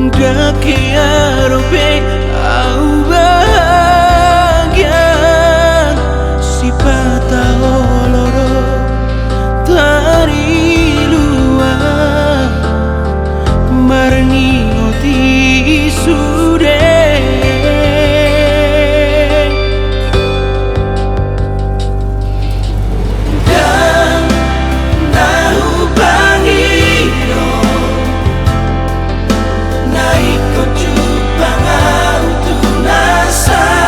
Dakiarope au bahagia si pataholo dari luar marningoti sude dan tahu pangino naik kocu bangau tu nasalan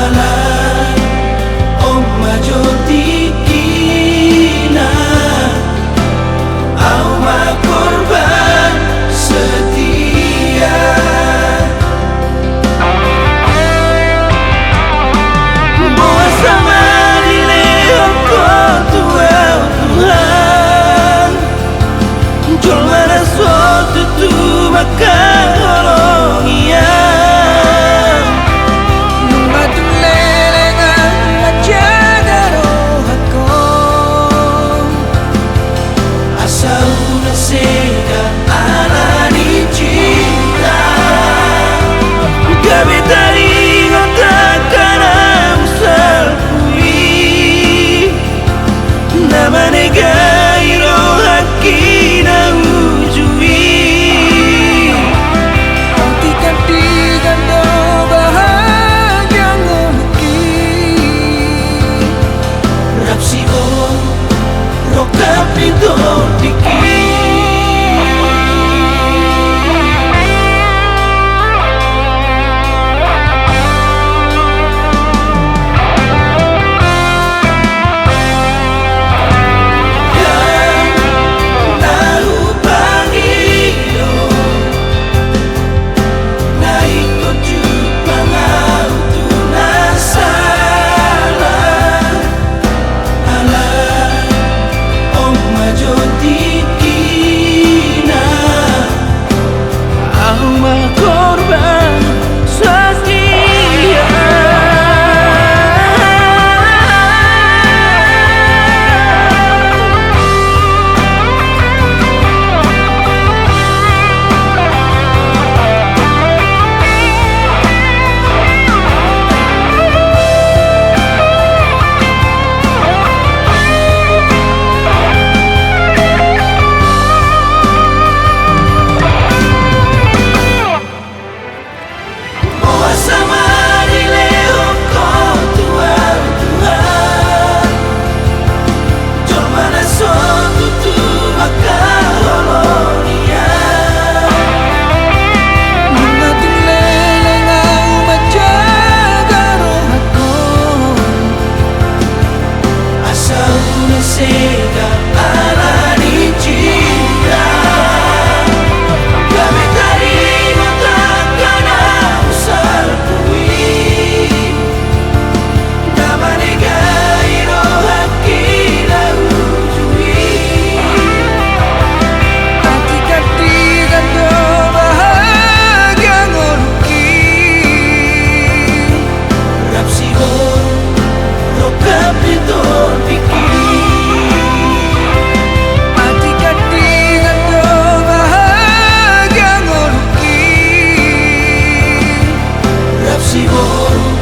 alai om majoti kina au ma korban setia boa sama dileo kau tuau Tuhan jol mana suatu tu maka holongia membantu lelengan menjaga rohako asal nasega alani cinta kami tadi ngotakkan amsal kui nama negai rohaki na ujui ganti-gantikan do bahagia ngomki rapsi o rokapi do diki korban setia sama dileo kau tuau Tuhan jol mana suatu tu maka holonia mengatur lelengan menjaga rohako asal nasega alani cinta kami tadi ngotakkan amsal kui nama negai rohaki na ujui ganti-gantikan do bahagia ngolki rapsi o rokapi do diki ganti-gantikan do bahagia ngolki rapsi o